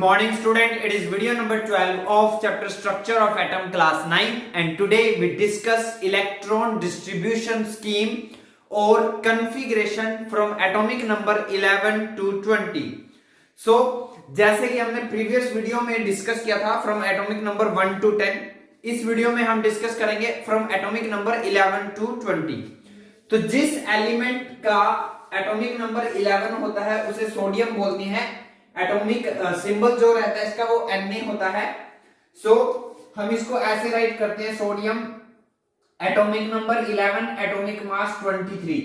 morning student, it is video number 12 of chapter structure of atom class 9 and today we discuss electron distribution scheme or configuration from atomic number 11 to 20. So जैसे कि हमने previous video में discuss किया था from atomic number 1 to 10, इस video में हम discuss करेंगे फ्रॉम एटॉमिक नंबर 11 टू 20. तो जिस एलिमेंट का एटॉमिक नंबर 11 होता है उसे सोडियम बोलते हैं. एटॉमिक सिंबल जो रहता है इसका वो Na होता है. सो हम इसको ऐसे राइट करते हैं, sodium atomic number 11, atomic mass 23.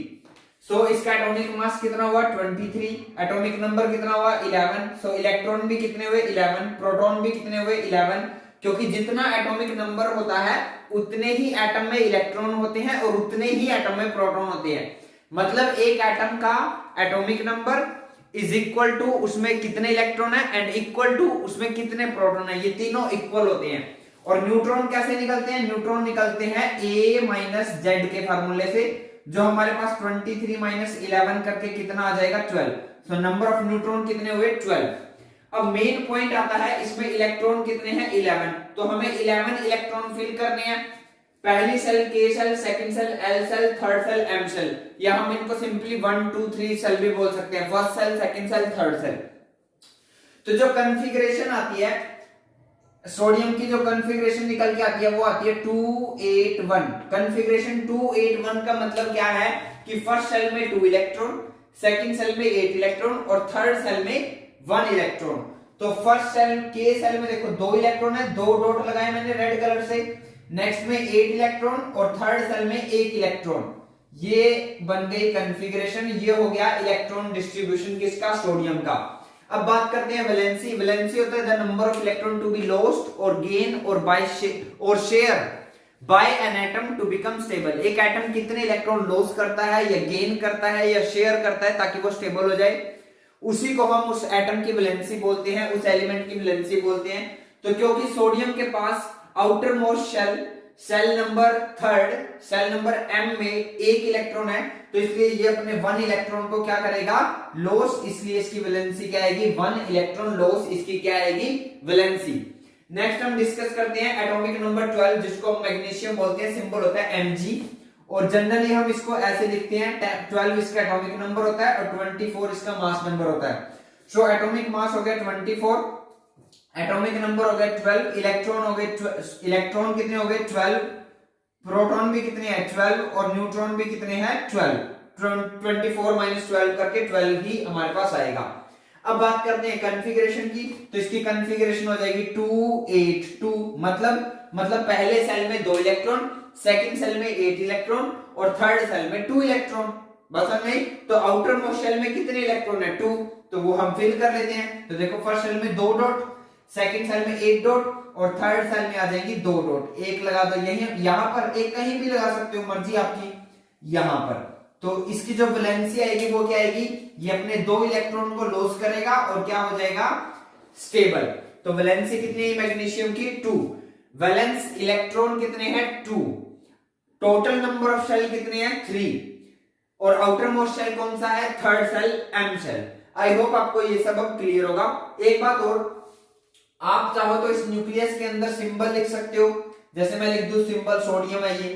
सो इसका एटॉमिक मास कितना हुआ 23, एटॉमिक नंबर कितना हुआ 11. सो इलेक्ट्रॉन भी कितने हुए 11, प्रोटॉन भी कितने हुए 11, क्योंकि जितना एटॉमिक नंबर होता है उतने ही एटम में इलेक्ट्रॉन होते हैं और उतने ही एटम में प्रोटॉन होते हैं. मतलब एक एटम का atomic number is equal to उसमें कितने इलेक्ट्रॉन है एंड इक्वल टू उसमें कितने प्रोटॉन है, ये तीनों इक्वल होते हैं. और न्यूट्रॉन कैसे निकलते हैं? न्यूट्रॉन निकलते हैं A माइनस जेड के फार्मूले से, जो हमारे पास 23 माइनस 11 करके कितना आ जाएगा 12. सो नंबर ऑफ न्यूट्रॉन कितने हुए 12. अब मेन पॉइंट आता है इसमें इलेक्ट्रॉन कितने हैं 11. तो हमें 11 इलेक्ट्रॉन फिल करने हैं. पहली shell K shell, second shell L shell, third shell M shell, या हम इनको सिंपली 1 2 3 सेल भी बोल सकते हैं. First shell, second shell, third shell. तो जो कॉन्फ़िगरेशन आती है सोडियम की, जो कॉन्फ़िगरेशन निकल के आती है वो आती है 281. कॉन्फ़िगरेशन 281 का मतलब क्या है कि फर्स्ट सेल में 2 इलेक्ट्रॉन, सेकंड सेल में 8 इलेक्ट्रॉन और थर्ड सेल में 1 इलेक्ट्रॉन. तो फर्स्ट सेल K सेल में देखो 2 इलेक्ट्रॉन है, 2 डॉट लगाए मैंने रेड कलर से. नेक्स्ट में 8 इलेक्ट्रॉन और थर्ड सेल में 1 इलेक्ट्रॉन. ये बन गई कॉन्फ़िगरेशन. ये हो गया इलेक्ट्रॉन डिस्ट्रीब्यूशन किसका? सोडियम का. अब बात करते हैं वैलेंसी. वैलेंसी होता है the number of electron to be lost और गेन और बाय और share by an atom to become stable. एक एटम कितने इलेक्ट्रॉन लॉस करता है या गेन करता है या शेयर करता है ताकि वो स्टेबल हो जाए, उसी को हम उस एटम की वैलेंसी बोलते हैं, उस एलिमेंट की वैलेंसी बोलते हैं. तो क्योंकि सोडियम के पास outermost shell number third, shell number M में 1 इलेक्ट्रॉन है, तो इसलिए ये अपने 1 इलेक्ट्रॉन को क्या करेगा? लॉस. इसलिए इसकी वैलेंसी क्या आएगी? 1 इलेक्ट्रॉन लॉस. इसकी क्या आएगी? वैलेंसी. नेक्स्ट हम डिस्कस करते हैं एटॉमिक नंबर 12, जिसको हम मैग्नीशियम बोलते हैं. सिंबल होता है Mg और जनरली हम इसको ऐसे लिखते हैं 12 इसका एटॉमिक नंबर होता है और 24 इसका मास नंबर होता है. सो एटॉमिक मास हो गया 24, एटॉमिक नंबर हो गया 12, इलेक्ट्रॉन हो गए, इलेक्ट्रॉन कितने हो गए 12, प्रोटॉन भी कितने हैं 12 और न्यूट्रॉन भी कितने हैं 12. 24 माइनस 12 करके 12 ही हमारे पास आएगा. अब बात करते हैं कॉन्फ़िगरेशन की. तो इसकी कॉन्फ़िगरेशन हो जाएगी 282. मतलब पहले सेल में 2 इलेक्ट्रॉन, सेकंड सेल में 8 इलेक्ट्रॉन और थर्ड सेल में 2 इलेक्ट्रॉन. बस नहीं तो आउटर मोस्ट सेल में कितने इलेक्ट्रॉन है 2, तो वो हम फिल कर लेते हैं. तो देखो फर्स्ट सेल में 2 डॉट, सेकंड सेल में 8 डॉट और थर्ड सेल में आ जाएंगी 2 डॉट. एक लगा दो यहीं, यहां पर एक कहीं भी लगा सकते हो, मर्जी आपकी. यहां पर तो इसकी जो वैलेंसी आएगी वो क्या आएगी? ये अपने 2 इलेक्ट्रॉन को लॉस करेगा और क्या हो जाएगा? स्टेबल. तो वैलेंसी कितनी है मैग्नीशियम की? 2. वैलेंस इलेक्ट्रॉन कितने हैं 2. टोटल नंबर ऑफ सेल कितने हैं 3 और आउटर मोस्ट सेल कौन सा है? Third shell M shell. I hope आपको ये सब अब क्लियर होगा. एक बात और, आप चाहो तो इस न्यूक्लियस के अंदर सिंबल लिख सकते हो. जैसे मैं लिख दूं सिंबल सोडियम है ये.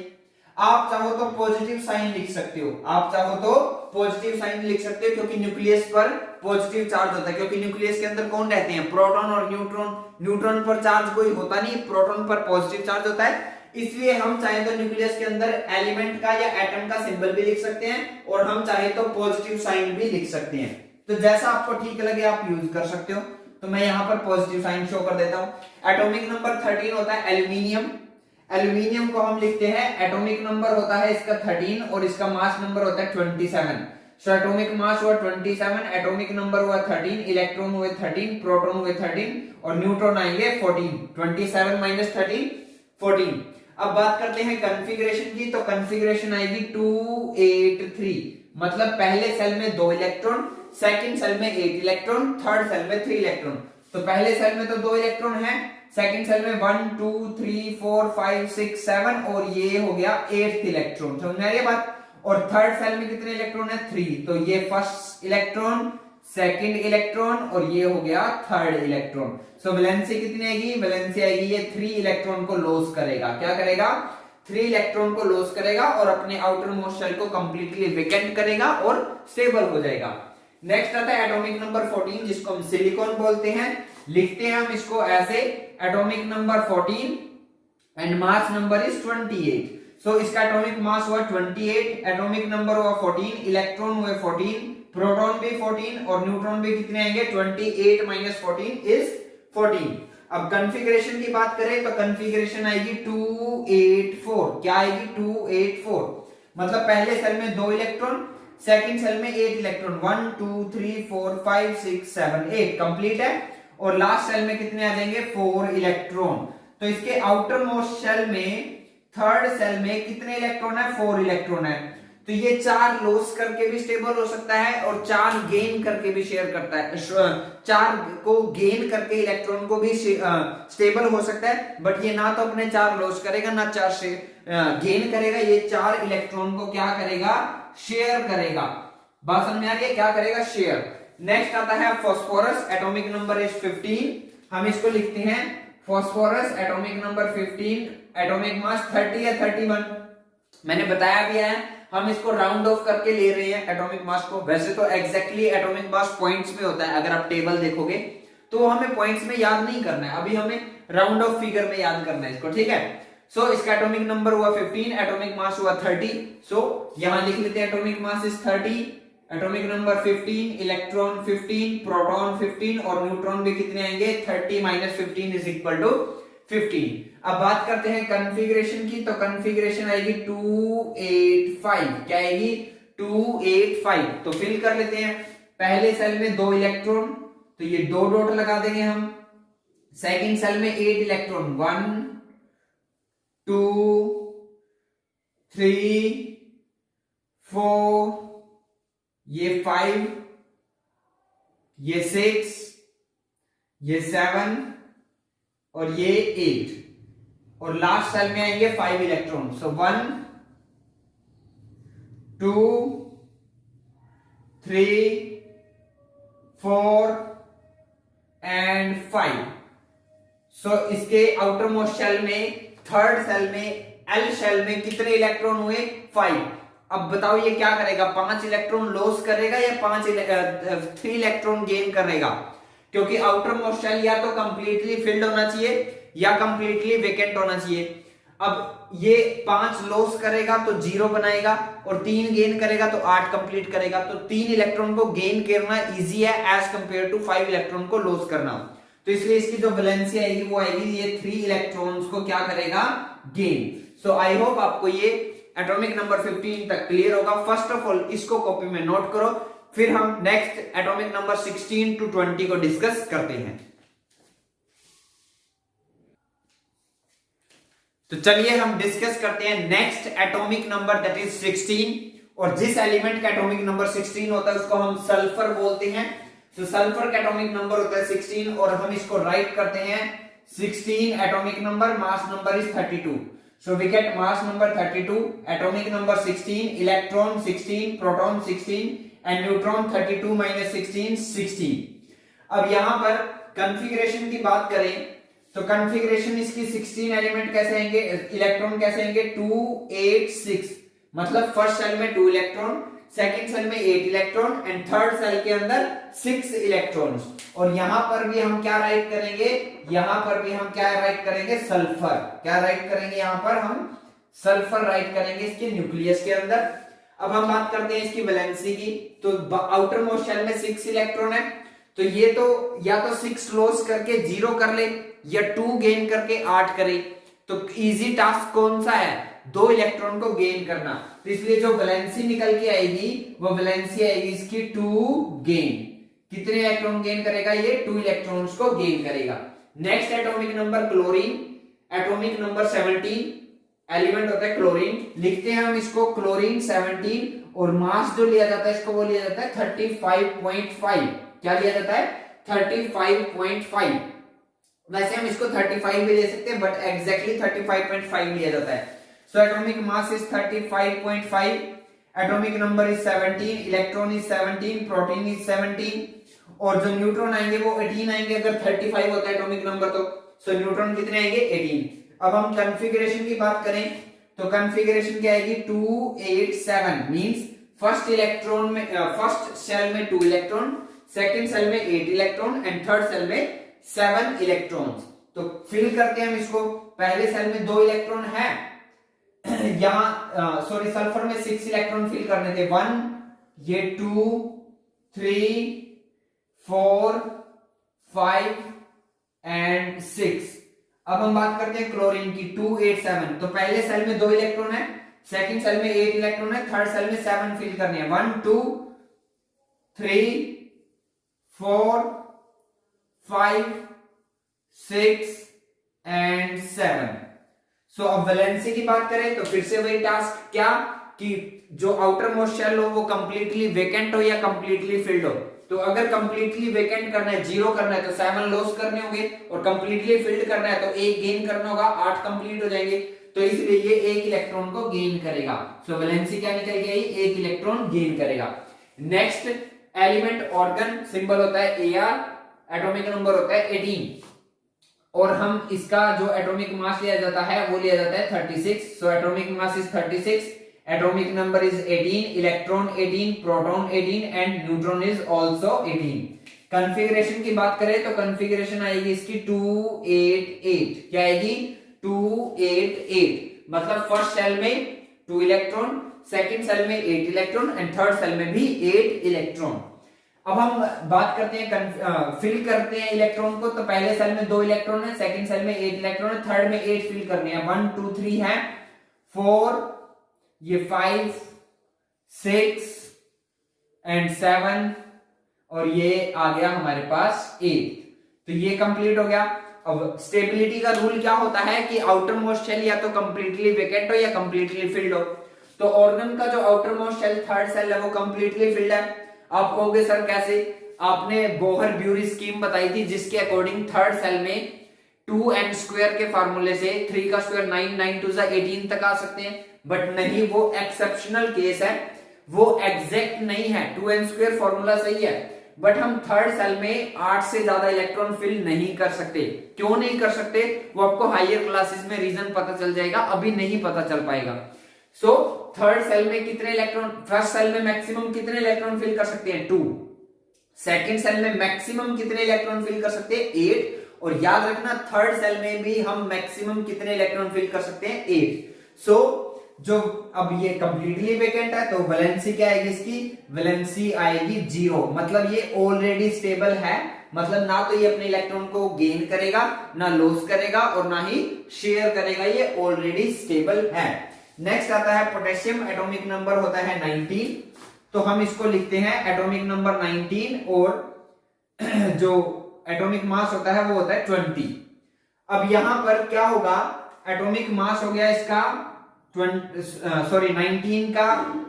आप चाहो तो पॉजिटिव साइन लिख सकते हो, आप चाहो तो पॉजिटिव साइन लिख सकते हो, क्योंकि न्यूक्लियस पर पॉजिटिव चार्ज होता है. क्योंकि न्यूक्लियस के अंदर कौन रहते हैं? प्रोटॉन और न्यूट्रॉन. न्यूट्रॉन पर चार्ज कोई होता नहीं, प्रोटॉन पर पॉजिटिव चार्ज होता है. इसलिए हम चाहे तो न्यूक्लियस के अंदर एलिमेंट का या एटम का सिंबल भी लिख सकते हैं और हम चाहे तो पॉजिटिव साइन भी लिख सकते हैं. तो जैसा आपको ठीक लगे आप यूज कर सकते हो. तो मैं यहां पर पॉजिटिव साइन शो कर देता हूं. एटॉमिक नंबर 13 होता है एल्यूमिनियम. एल्यूमिनियम को हम लिखते हैं, एटॉमिक नंबर होता है इसका 13 और इसका मास नंबर होता है 27. सो एटॉमिक मास हुआ 27, एटॉमिक नंबर हुआ 13, इलेक्ट्रॉन हुए 13, प्रोटॉन हुए 13 और न्यूट्रॉन आएंगे 14. 27 माइनस 13 14. अब बात करते हैं कॉन्फ़िगरेशन की. तो कॉन्फ़िगरेशन आएगी 283. मतलब पहले सेल में 2 इलेक्ट्रॉन, सेकंड सेल में 8 इलेक्ट्रॉन, थर्ड सेल में 3 इलेक्ट्रॉन. तो पहले सेल में तो 2 इलेक्ट्रॉन है, सेकंड सेल में 1 2 3 4 5 6 7 और ये हो गया 8th इलेक्ट्रॉन. समझ में आ रही है बात? और थर्ड सेल में कितने इलेक्ट्रॉन है 3. तो ये फर्स्ट इलेक्ट्रॉन, सेकंड इलेक्ट्रॉन और ये हो गया थर्ड इलेक्ट्रॉन। सो वैलेंसी कितनी आएगी, वैलेंसी आएगी ये 3 इलेक्ट्रॉन को लॉस करेगा। क्या करेगा, 3 इलेक्ट्रॉन को लॉस करेगा और अपने आउटर मोस्ट शेल को कंप्लीटली वेकेंट करेगा और स्टेबल हो जाएगा। नेक्स्ट आता है एटॉमिक नंबर 14 जिसको हम सिलिकॉन बोलते हैं। लिखते हैं हम इसको ऐसे, atomic number 14 and mass number is 28। सो इसका एटॉमिक मास हुआ 28, एटॉमिक नंबर हुआ 14, इलेक्ट्रॉन हुए 14, प्रोटॉन भी 14 और न्यूट्रॉन भी कितने आएंगे, 28 माइनस 14 इज 14। अब कॉन्फ़िगरेशन की बात करें तो कॉन्फ़िगरेशन आएगी 284। क्या आएगी, 284। मतलब पहले सेल में 2 इलेक्ट्रॉन, सेकंड सेल में 8 इलेक्ट्रॉन, 1 2 3 4 5 6 7 8 कंप्लीट है। और लास्ट सेल में कितने आ जाएंगे, 4 इलेक्ट्रॉन। तो इसके आउटर मोस्ट शेल में थर्ड सेल में कितने इलेक्ट्रॉन है, 4 इलेक्ट्रॉन है। तो ये 4 लॉस करके भी स्टेबल हो सकता है और 4 गेन करके भी शेयर करता है, 4 को गेन करके इलेक्ट्रॉन को भी स्टेबल हो सकता है। बट ये ना तो अपने 4 लॉस करेगा ना 4 से गेन करेगा, ये 4 इलेक्ट्रॉन को क्या करेगा, शेयर करेगा। बात समझ में आ रही है, क्या करेगा, शेयर। नेक्स्ट आता है फास्फोरस, एटॉमिक नंबर इज 15। हम इसको लिखते हैं phosphorus, atomic number 15, atomic mass 30 या 31। मैंने बताया भी है, हम इसको राउंड ऑफ करके ले रहे हैं एटॉमिक मास को। वैसे तो एग्जैक्टली एटॉमिक मास पॉइंट्स में होता है, अगर आप टेबल देखोगे तो हमें पॉइंट्स में याद नहीं करना है, अभी हमें राउंड ऑफ फिगर में याद करना है इसको, ठीक है। सो इसका एटॉमिक नंबर हुआ 15, एटॉमिक मास हुआ 30। सो यहां लिख लेते हैं atomic mass is 30, atomic number 15, electron 15, proton 15 और न्यूट्रॉन भी कितने आएंगे, 30 माइनस 15 इज इक्वल टू 15। अब बात करते हैं कॉन्फ़िगरेशन की, तो कॉन्फ़िगरेशन आएगी 285। क्या आएगी, 285। तो फिल कर लेते हैं। पहले सेल में 2 इलेक्ट्रॉन, तो ये 2 डॉट लगा देंगे हम। सेकंड सेल में 8 इलेक्ट्रॉन, 1 2 3 4, ये 5, ये 6, ये 7 और ये 8 और लास्ट सेल में आएंगे 5 इलेक्ट्रॉन। So 1 2 3 4 and 5। सो इसके आउटर मोस्ट शेल में, थर्ड सेल में, एल शेल में कितने इलेक्ट्रॉन हुए, 5। अब बताओ ये क्या करेगा, 5 इलेक्ट्रॉन लॉस करेगा या 3 इलेक्ट्रॉन गेन करेगा, क्योंकि आउटर मोस्ट शेल या तो कंप्लीटली फिल्ड होना चाहिए या कंप्लीटली वेकेंट होना चाहिए। अब ये 5 लॉस करेगा तो 0 बनाएगा और 3 गेन करेगा तो 8 कंप्लीट करेगा। तो 3 इलेक्ट्रॉन को गेन करना इजी है एज कंपेयर टू 5 इलेक्ट्रॉन को लॉस करना। तो इसलिए इसकी जो वैलेंसी आएगी वो आएगी ये 3 इलेक्ट्रॉन्स को क्या करेगा, गेन। सो आई होप आपको ये एटॉमिक नंबर 15 तक क्लियर होगा। फर्स्ट ऑफ ऑल इसको कॉपी में नोट करो, फिर हम नेक्स्ट एटॉमिक नंबर 16 टू 20 को डिस्कस करते हैं। तो चलिए हम डिस्कस करते हैं next atomic number that is 16। और जिस एलिमेंट का एटॉमिक नंबर 16 होता है उसको हम सल्फर बोलते हैं। तो सल्फर का एटॉमिक नंबर होता है 16 और हम इसको राइट करते हैं 16 atomic number, mass number is 32। So we get mass number 32, atomic number 16, electron 16, proton 16 and neutron 32 minus 16 16। अब यहां पर कॉन्फ़िगरेशन की बात करें तो कॉन्फ़िगरेशन इसकी 16 एलिमेंट कैसे आएंगे, इलेक्ट्रॉन कैसे आएंगे, 286। मतलब फर्स्ट सेल में 2 इलेक्ट्रॉन, सेकंड सेल में 8 इलेक्ट्रॉन एंड थर्ड सेल के अंदर 6 इलेक्ट्रॉन्स। और यहां पर भी हम क्या राइट करेंगे, यहां पर भी हम क्या राइट करेंगे, सल्फर। क्या राइट करेंगे, यहां पर हम सल्फर राइट करेंगे इसके न्यूक्लियस के अंदर। अब हम बात करते हैं इसकी वैलेंसी की। तो आउटर मोस्ट शेल में 6 इलेक्ट्रॉन है, तो ये तो या तो 6 लॉस करके 0 कर ले या 2 गेन करके 8 करे। तो इजी टास्क कौन सा है, 2 इलेक्ट्रॉन को गेन करना। तो इसलिए जो वैलेंसी निकल के आएगी वो वैलेंसी आएगी इसकी 2 गेन। कितने इलेक्ट्रॉन गेन करेगा, ये 2 इलेक्ट्रॉन्स को गेन करेगा। Next atomic number chlorine, atomic number 17, element होता है क्लोरीन। लिखते हैं हम इसको क्लोरीन 17 और मास जो लिया जाता है इसको वो लिया जाता है 35.5। क्या लिया जाता है, 35.5। वैसे हम इसको 35 भी ले सकते हैं बट एग्जैक्टली 35.5 लिया जाता है। So atomic mass is 35.5, atomic number is 17, electron is 17, protein is 17 और जो न्यूट्रॉन आएंगे वो 18 आएंगे। अगर 35 होता है एटॉमिक नंबर तो सो न्यूट्रॉन कितने आएंगे 18। अब हम कॉन्फ़िगरेशन की बात करें तो कॉन्फ़िगरेशन क्या आएगी 287 मींस फर्स्ट इलेक्ट्रॉन में फर्स्ट सेल में 2 इलेक्ट्रॉन, सेकंड सेल में 8 इलेक्ट्रॉन एंड थर्ड सेल में 7 इलेक्ट्रॉन्स। तो फिल करते हैं हम इसको। पहले सेल में 2 इलेक्ट्रॉन है, यहां सॉरी सल्फर में 6 इलेक्ट्रॉन फिल करने थे, 1 ये 2 3 4 5 एंड 6। अब हम बात करते हैं क्लोरीन की 287। तो पहले सेल में 2 इलेक्ट्रॉन है, सेकंड सेल में 8 इलेक्ट्रॉन है, थर्ड सेल में 7 फिल करने हैं, 1 2 3 4 5 6 एंड 7। सो अब वैलेंसी की बात करें तो फिर से वही टास्क, क्या कि जो आउटर मोस्ट शेल हो वो कंप्लीटली वेकेंट हो या कंप्लीटली फिल्ड हो। तो अगर कंप्लीटली वेकेंट करना है, 0 करना है तो 7 लॉस करने होंगे, और कंप्लीटली फिल्ड करना है तो 1 गेन करना होगा, 8 कंप्लीट हो जाएंगे। तो इसलिए ये 1 इलेक्ट्रॉन को गेन करेगा। सो वैलेंसी क्या निकल के आई, 1 इलेक्ट्रॉन गेन करेगा। नेक्स्ट एलिमेंट ऑर्गन सिंबल होता है Ar, एटॉमिक नंबर होता है 18 और हम इसका जो एटॉमिक मास लिया जाता है वो लिया जाता है 36। So atomic mass is 36, atomic number is 18, electron 18, proton 18 and neutron is also 18। Configuration की बात करें तो कॉन्फ़िगरेशन आएगी इसकी 288। क्या आएगी 288, मतलब फर्स्ट सेल में 2 इलेक्ट्रॉन, सेकंड सेल में 8 इलेक्ट्रॉन एंड थर्ड सेल में भी 8 इलेक्ट्रॉन। अब हम बात करते हैं फिल करते हैं इलेक्ट्रॉन को। तो पहले सेल में 2 इलेक्ट्रॉन है, सेकंड सेल में 8 इलेक्ट्रॉन है, थर्ड में 8 फिल करने हैं, 1 2 3 है, 4 ये 5 6 एंड 7 और ये आ गया हमारे पास 8। तो ये कंप्लीट हो गया। अब स्टेबिलिटी का रूल क्या होता है कि आउटर मोस्ट शेल या तो कंप्लीटली वेकेंट हो या कंप्लीटली फिल्ड हो। तो ऑर्गन का जो outermost shell third shell है वो कंप्लीटली फिल्ड है। आप कहोगे सर कैसे, आपने बोहर ब्यूरी स्कीम बताई थी जिसके अकॉर्डिंग थर्ड सेल में 2n स्क्वायर के फार्मूले से 3 का स्क्वायर 9 9 2 18 तक आ सकते हैं, बट नहीं, वो एक्सेप्शनल केस है, वो एग्जैक्ट नहीं है। 2n स्क्वायर फार्मूला सही है बट हम थर्ड सेल में 8 से ज्यादा इलेक्ट्रॉन फिल नहीं कर सकते। क्यों नहीं कर सकते वो आपको हायर क्लासेस में रीजन पता चल जाएगा, अभी नहीं पता चल पाएगा। सो थर्ड सेल में कितने इलेक्ट्रॉन, फर्स्ट सेल में मैक्सिमम कितने इलेक्ट्रॉन फिल कर सकते हैं 2, सेकंड सेल में मैक्सिमम कितने इलेक्ट्रॉन फिल कर सकते हैं 8, और याद रखना थर्ड सेल में भी हम मैक्सिमम कितने इलेक्ट्रॉन फिल कर सकते हैं 8। सो जो अब ये कंप्लीटली वेकेंट है तो वैलेंसी क्या आएगी इसकी, वैलेंसी आएगी 0, मतलब ये ऑलरेडी स्टेबल है, मतलब ना तो ये अपने इलेक्ट्रॉन को गेन करेगा ना लॉस करेगा और ना ही शेयर करेगा, ये ऑलरेडी स्टेबल है। नेक्स्ट आता है पोटेशियम, एटॉमिक नंबर होता है 19। तो हम इसको लिखते हैं एटॉमिक नंबर 19 और जो एटॉमिक मास होता है वो होता है 20। अब यहां पर क्या होगा, एटॉमिक मास हो गया इसका 19 का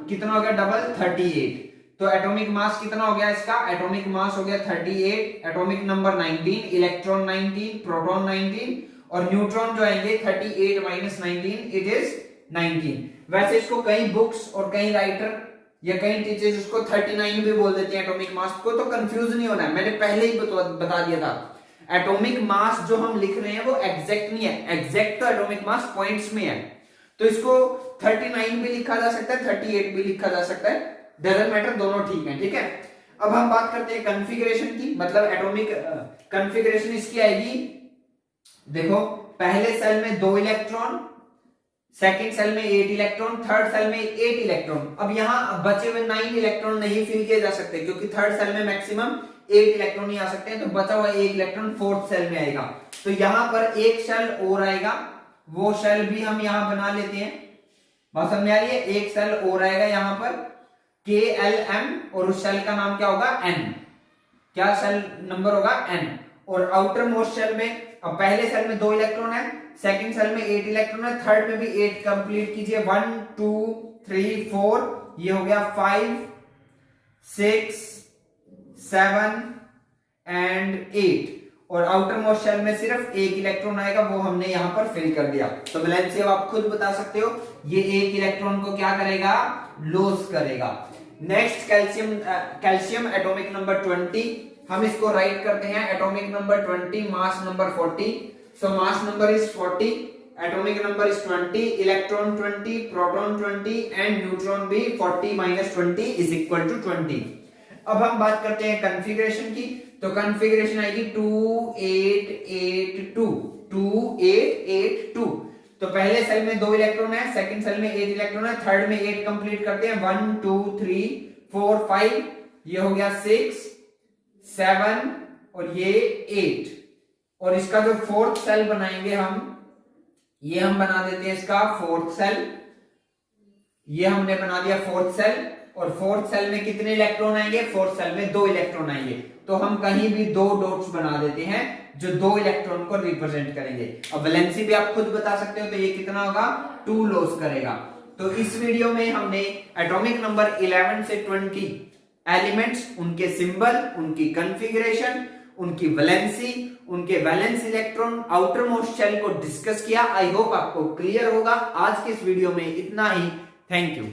कितना हो गया डबल 38। तो एटॉमिक मास कितना हो गया इसका, एटॉमिक मास हो गया 38, एटॉमिक नंबर 19, इलेक्ट्रॉन 19, प्रोटॉन 19 और न्यूट्रॉन जो आएंगे 38 माइनस 19 इट इज 19। वैसे इसको कई बुक्स और कई राइटर या कई टीचर्स इसको 39 भी बोल देते हैं एटॉमिक मास को, तो कंफ्यूज नहीं होना है, मैंने पहले ही बता दिया था। एटॉमिक मास जो हम लिख रहे हैं वो एग्जैक्ट नहीं है, एग्जैक्ट तो एटॉमिक मास पॉइंट्स में है, तो इसको 39 भी लिखा जा सकता है 38 भी लिखा जा सकता है, डजंट मैटर, दोनों ठीक है। ठीक है, अब हम बात करते हैं कॉन्फ़िगरेशन की, मतलब एटॉमिक कॉन्फ़िगरेशन इसकी आएगी, देखो पहले सेल में 2 इलेक्ट्रॉन, सेकंड सेल में 8 इलेक्ट्रॉन, थर्ड सेल में 8 इलेक्ट्रॉन। अब यहां बचे हुए 9 इलेक्ट्रॉन नहीं फिल किए जा सकते क्योंकि थर्ड सेल में मैक्सिमम 8 इलेक्ट्रॉन ही आ सकते हैं, तो बचा हुआ 1 इलेक्ट्रॉन फोर्थ सेल में आएगा। तो यहां पर एक शेल और आएगा, वो शेल भी हम यहां बना लेते हैं, बात समझ आ रही है, एक सेल और आएगा यहां पर KLM और उस शेल का नाम क्या होगा N, क्या सेल नंबर होगा N। और आउटर मोस्ट शेल में, अब पहले सेल में 2 इलेक्ट्रॉन है, सेकंड सेल में 8 इलेक्ट्रॉन है, थर्ड में भी 8 कंप्लीट कीजिए, 1 2 3 4 ये हो गया 5 6 7 एंड 8 और आउटर मोस्ट शेल में सिर्फ 1 इलेक्ट्रॉन आएगा, वो हमने यहां पर फिल कर दिया। तो वैलेंसी अब आप खुद बता सकते हो, ये 1 इलेक्ट्रॉन को क्या करेगा, लॉस करेगा। Next calcium, calcium atomic number 20। हम इसको राइट करते हैं atomic number 20, mass number 40. So mass number is 40, atomic number is 20, electron 20, proton 20 and neutron भी 40 माइनस 20 इज इक्वल टू 20. अब हम बात करते हैं कॉन्फ़िगरेशन की. तो कॉन्फ़िगरेशन आएगी 2882. 2882. तो पहले सेल में 2 इलेक्ट्रॉन है, सेकंड सेल में 8 इलेक्ट्रॉन है, थर्ड में 8 कंप्लीट करते हैं. 1 2 3 4 5, ये हो गया 6 7 और ये 8. और इसका जो फोर्थ सेल बनाएंगे हम, ये हम बना देते हैं इसका फोर्थ सेल. ये हमने बना दिया फोर्थ सेल. और फोर्थ सेल में कितने इलेक्ट्रॉन आएंगे? फोर्थ सेल में 2 इलेक्ट्रॉन आएंगे. तो हम कहीं भी 2 डॉट्स बना देते हैं जो 2 इलेक्ट्रॉन को रिप्रेजेंट करेंगे. अब वैलेंसी भी आप खुद बता सकते हो. तो ये कितना होगा? 2 लॉस करेगा. तो इस वीडियो में हमने एटॉमिक नंबर 11 से 20 एलिमेंट्स, उनके सिंबल, उनकी कॉन्फ़िगरेशन, उनकी वैलेंसी, उनके valence electron, outermost shell को डिस्कस किया. आई होप आपको क्लियर होगा. आज के इस वीडियो में इतना ही. Thank you.